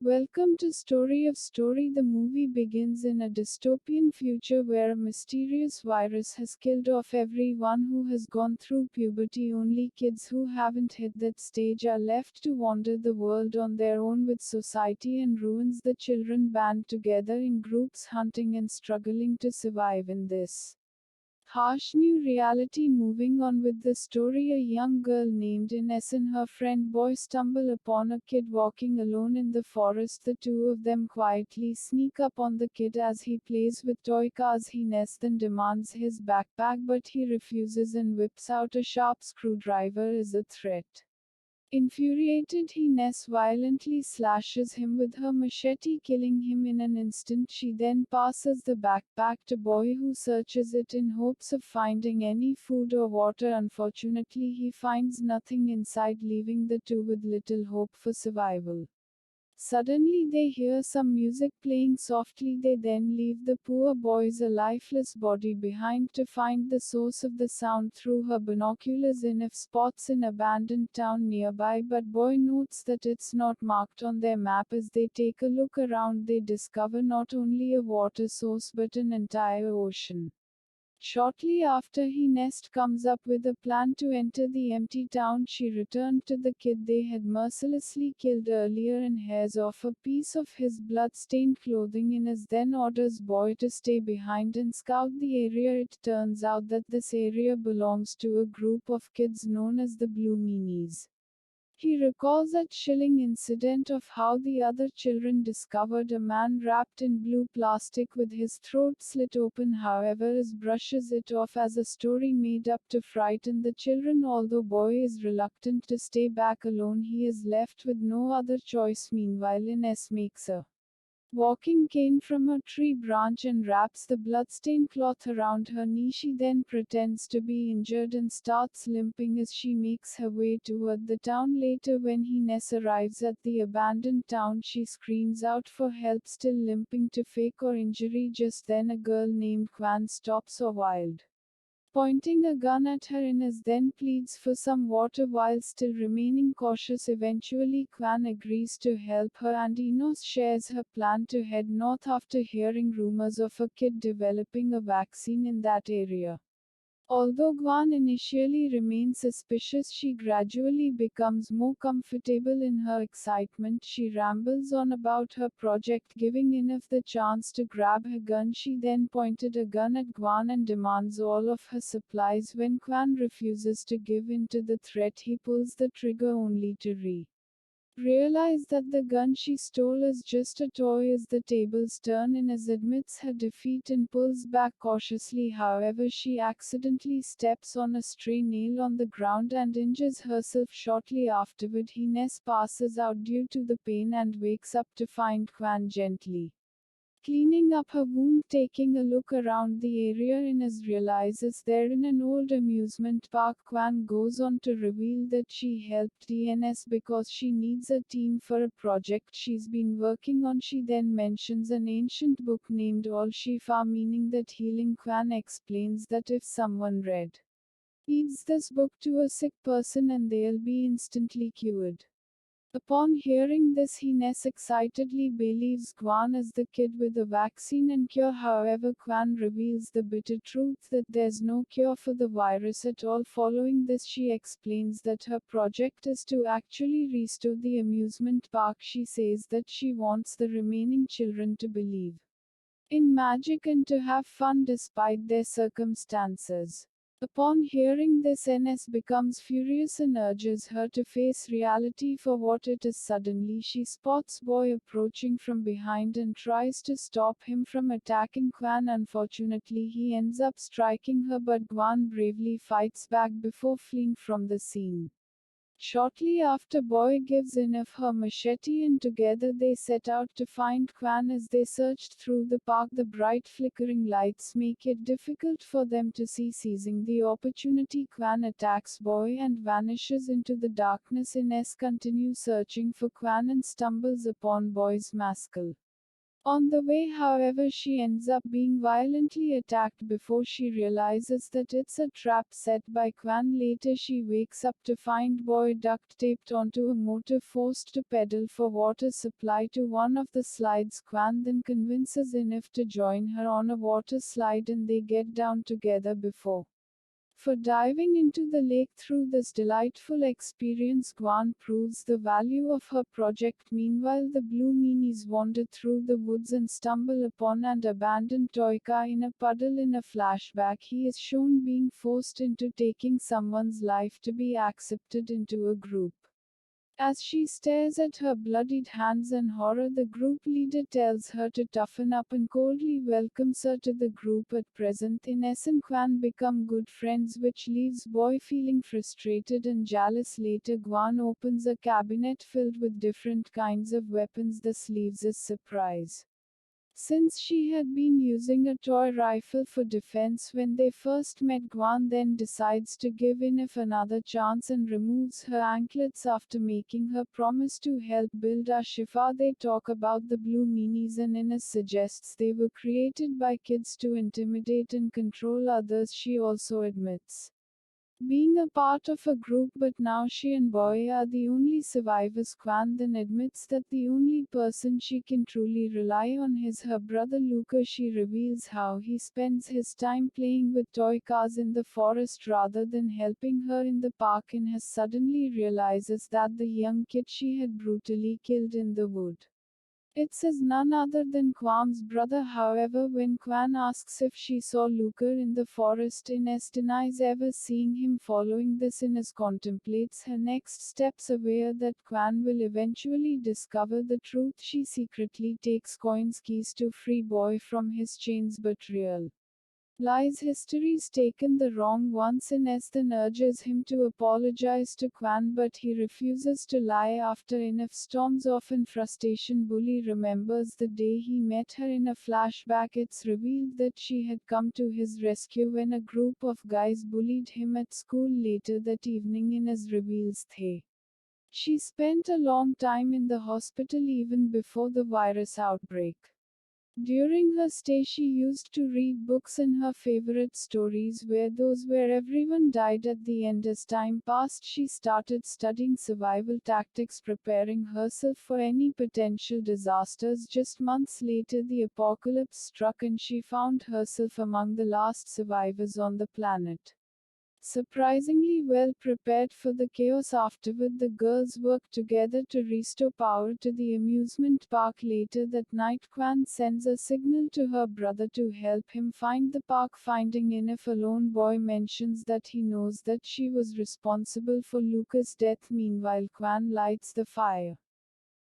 Welcome to Story of Story. The movie begins in a dystopian future where a mysterious virus has killed off everyone who has gone through puberty. Only kids who haven't hit that stage are left to wander the world on their own with society and ruins. The children band together in groups, hunting and struggling to survive in this harsh new reality. Moving on with the story, a young girl named Ines and her friend Boy stumble upon a kid walking alone in the forest. The two of them quietly sneak up on the kid as he plays with toy cars. Ines then demands his backpack, but he refuses and whips out a sharp screwdriver as a threat. Infuriated, Ines violently slashes him with her machete, killing him in an instant. She then passes the backpack to Boy, who searches it in hopes of finding any food or water. Unfortunately, he finds nothing inside, leaving the two with little hope for survival. Suddenly they hear some music playing softly. They then leave the poor boy's a lifeless body behind to find the source of the sound through her binoculars. Enough spots an abandoned town nearby, but Boy notes that it's not marked on their map. As they take a look around, they discover not only a water source but an entire ocean. Shortly after, Nest comes up with a plan to enter the empty town. She returned to the kid they had mercilessly killed earlier and hairs off a piece of his blood-stained clothing. Ines then orders Boy to stay behind and scout the area. It turns out that this area belongs to a group of kids known as the Blue Meanies. He recalls a chilling incident of how the other children discovered a man wrapped in blue plastic with his throat slit open. However, as brushes it off as a story made up to frighten the children. Although Boy is reluctant to stay back alone, he is left with no other choice. Meanwhile, Ines makes a walking cane from a tree branch and wraps the bloodstained cloth around her knee. She then pretends to be injured and starts limping as she makes her way toward the town. Later, when Ines arrives at the abandoned town, she screams out for help, still limping to fake her injury. Just then, a girl named Kwan stops her wild, pointing a gun at her. Ines then pleads for some water while still remaining cautious. Eventually, Kwan agrees to help her and Enos shares her plan to head north after hearing rumors of a kid developing a vaccine in that area. Although Gwan initially remains suspicious, she gradually becomes more comfortable. In her excitement, she rambles on about her project, giving Inif the chance to grab her gun. She then pointed a gun at Gwan and demands all of her supplies. When Kwan refuses to give in to the threat, he pulls the trigger only to realize that the gun she stole is just a toy. As the tables turn, Ines admits her defeat and pulls back cautiously. However, she accidentally steps on a stray nail on the ground and injures herself. Shortly afterward, Ines passes out due to the pain and wakes up to find Kwan gently cleaning up her wound. Taking a look around the area, Ines realizes they're in an old amusement park. Kwan goes on to reveal that she helped DNS because she needs a team for a project she's been working on. She then mentions an ancient book named Al Shifa, meaning that healing. Kwan explains that if someone reads this book to a sick person and they'll be instantly cured. Upon hearing this, Ines excitedly believes Kwan is the kid with a vaccine and cure. However, Kwan reveals the bitter truth that there's no cure for the virus at all. Following this, she explains that her project is to actually restore the amusement park. She says that she wants the remaining children to believe in magic and to have fun despite their circumstances. Upon hearing this, Ines becomes furious and urges her to face reality for what it is. Suddenly, she spots Boy approaching from behind and tries to stop him from attacking Kwan. Unfortunately, he ends up striking her, but Kwan bravely fights back before fleeing from the scene. Shortly after, Boy gives Inif her machete and together they set out to find Kwan. As they searched through the park, the bright flickering lights make it difficult for them to see. Seizing the opportunity, Kwan attacks Boy and vanishes into the darkness. Ines continues searching for Kwan and stumbles upon Boy's maskell. On the way, however, she ends up being violently attacked before she realizes that it's a trap set by Quan. Later, she wakes up to find Boy duct taped onto a motor, forced to pedal for water supply to one of the slides. Quan then convinces Inif to join her on a water slide and they get down together before for diving into the lake. Through this delightful experience, Gwan proves the value of her project. Meanwhile, the Blue Meanies wander through the woods and stumble upon and abandon Toika in a puddle. In a flashback, he is shown being forced into taking someone's life to be accepted into a group. As she stares at her bloodied hands in horror, the group leader tells her to toughen up and coldly welcomes her to the group. At present, Ines and Quan become good friends, which leaves Boy feeling frustrated and jealous. Later, Guan opens a cabinet filled with different kinds of weapons. This leaves us surprised, since she had been using a toy rifle for defense when they first met. Guan then decides to give Inif another chance and removes her anklets after making her promise to help build Ashifa. They talk about the Blue Meanies and Inif suggests they were created by kids to intimidate and control others. She also admits being a part of a group, but now she and Boy are the only survivors. Quan then admits that the only person she can truly rely on is her brother Luca. She reveals how he spends his time playing with toy cars in the forest rather than helping her in the park, and has suddenly realizes that the young kid she had brutally killed in the wood, it says none other than Quam's brother. However, when Quan asks if she saw Luca in the forest, Ines denies ever seeing him. Following this, Ines contemplates her next steps, aware that Quan will eventually discover the truth. She secretly takes Coin's keys to free Boy from his chains, but real lies history's taken the wrong ones. Ines then urges him to apologize to Quan, but he refuses to lie. After Inif storms off in frustration, Bully remembers the day he met her. In a flashback, it's revealed that she had come to his rescue when a group of guys bullied him at school. Later that evening, Ines reveals she spent a long time in the hospital even before the virus outbreak. During her stay, she used to read books, and her favorite stories were those where everyone died at the end. As time passed, she started studying survival tactics, preparing herself for any potential disasters. Just months later, the apocalypse struck, and she found herself among the last survivors on the planet. Surprisingly well prepared for the chaos afterward, the girls work together to restore power to the amusement park. Later that night, Quan sends a signal to her brother to help him find the park. Finding Inif alone, Boy mentions that he knows that she was responsible for Luca's death. Meanwhile, Quan lights the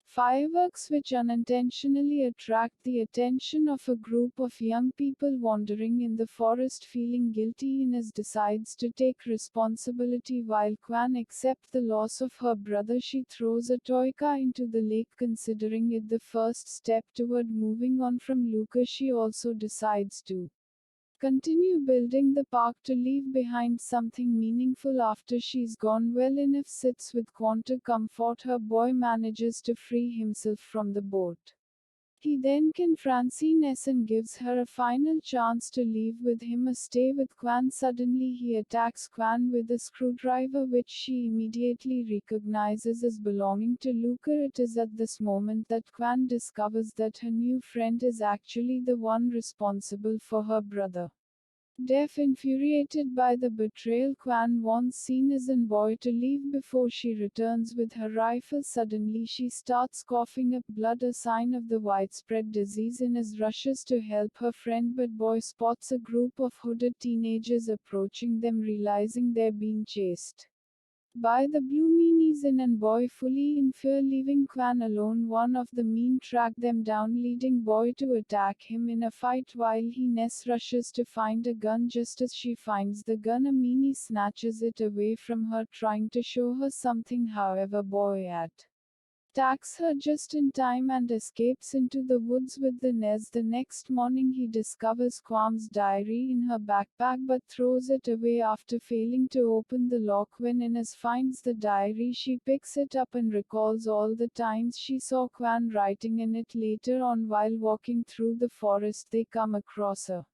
fireworks, which unintentionally attract the attention of a group of young people wandering in the forest. Feeling guilty, Ines decides to take responsibility. While Quan accepts the loss of her brother, she throws a toy car into the lake, considering it the first step toward moving on from Luca. She also decides to continue building the park to leave behind something meaningful after she's gone. Well, Inif sits with Quan to comfort her. Boy manages to free himself from the boat. He then confronts Ines and gives her a final chance to leave with him, a stay with Quan. Suddenly he attacks Quan with a screwdriver, which she immediately recognizes as belonging to Luca. It is at this moment that Quan discovers that her new friend is actually the one responsible for her brother death. Infuriated by the betrayal, Quan wants Ines and Boy to leave before she returns with her rifle. Suddenly she starts coughing up blood, a sign of the widespread disease. Ines rushes to help her friend, but Boy spots a group of hooded teenagers approaching them. Realizing they're being chased by the Blue Meanies, In and Boy, fully in fear, leaving Quan alone, one of the mean track them down, leading Boy to attack him in a fight. While Ines rushes to find a gun, just as she finds the gun, a meanie snatches it away from her, trying to show her something. However, Boy at attacks her just in time and escapes into the woods with the Nez. The next morning he discovers Quam's diary in her backpack but throws it away after failing to open the lock. When Ines finds the diary, she picks it up and recalls all the times she saw Quan writing in it. Later on, while walking through the forest, they come across a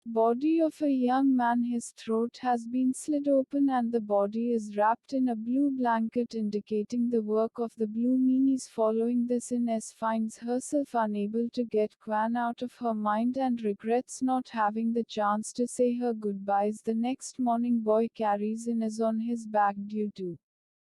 body of a young man. His throat has been slit open and the body is wrapped in a blue blanket, indicating the work of the Blue Meanies. Following this, Ines finds herself unable to get Quan out of her mind and regrets not having the chance to say her goodbyes. The next morning, Boy carries Ines on his back due to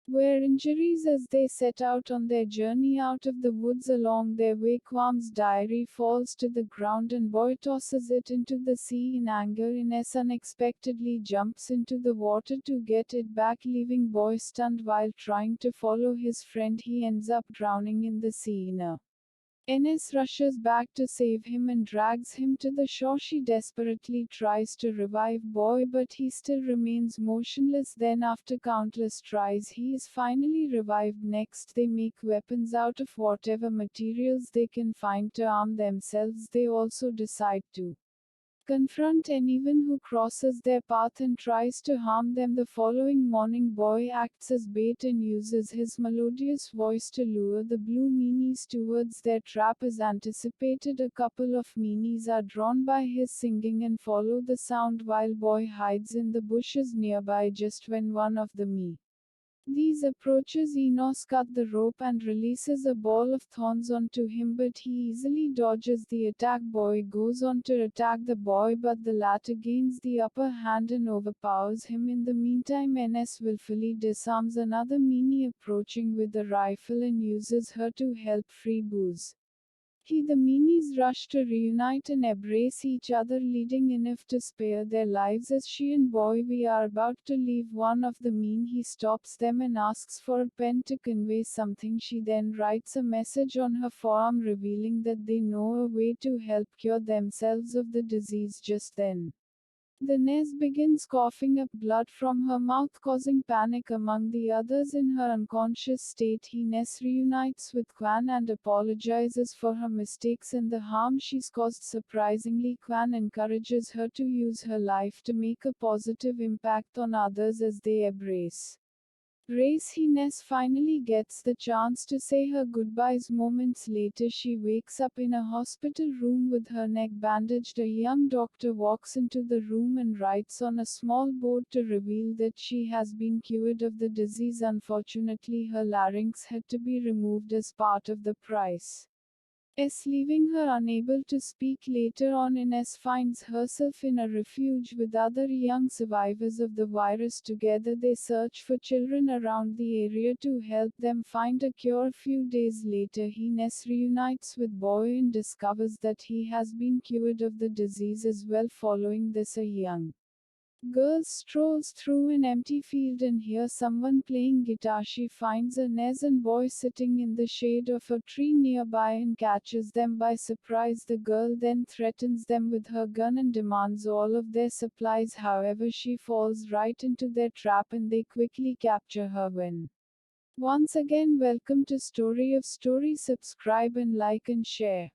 wear injuries as they set out on their journey out of the woods. Along their way, Quam's diary falls to the ground and Boy tosses it into the sea in anger. Ines unexpectedly jumps into the water to get it back, leaving Boy stunned. While trying to follow his friend, he ends up drowning in the sea. Ines rushes back to save him and drags him to the shore. She desperately tries to revive Boy, but he still remains motionless. Then, after countless tries, he is finally revived. Next, they make weapons out of whatever materials they can find to arm themselves. They also decide to confront anyone who crosses their path and tries to harm them. The following morning, Boy acts as bait and uses his melodious voice to lure the Blue Meanies towards their trap. As anticipated, a couple of meanies are drawn by his singing and follow the sound while Boy hides in the bushes nearby. Just when one of the these approaches, Enos cut the rope and releases a ball of thorns onto him, but he easily dodges the attack. Boy goes on to attack the boy, but the latter gains the upper hand and overpowers him. In the meantime, Ines willfully disarms another meanie approaching with a rifle and uses her to help free Booze. The meanies rush to reunite and embrace each other, leading Ines to spare their lives. As she and Boy are about to leave, one of the he stops them and asks for a pen to convey something. She then writes a message on her forearm revealing that they know a way to help cure themselves of the disease. Just then, the Nez begins coughing up blood from her mouth, causing panic among the others. In her unconscious state, Ines reunites with Quan and apologizes for her mistakes and the harm she's caused. Surprisingly, Quan encourages her to use her life to make a positive impact on others as they embrace race. Ines finally gets the chance to say her goodbyes. Moments later, she wakes up in a hospital room with her neck bandaged. A young doctor walks into the room and writes on a small board to reveal that she has been cured of the disease. Unfortunately, her larynx had to be removed as part of the price, leaving her unable to speak. Later on, Ines finds herself in a refuge with other young survivors of the virus. Together they search for children around the area to help them find a cure. A few days later, Ines reunites with Boy and discovers that he has been cured of the disease as well. Following this, a young girl strolls through an empty field and hears someone playing guitar. She finds a Nez and Boy sitting in the shade of a tree nearby and catches them by surprise. The girl then threatens them with her gun and demands all of their supplies. However, she falls right into their trap and they quickly capture her. Once again, welcome to Story of Story. Subscribe and like and share.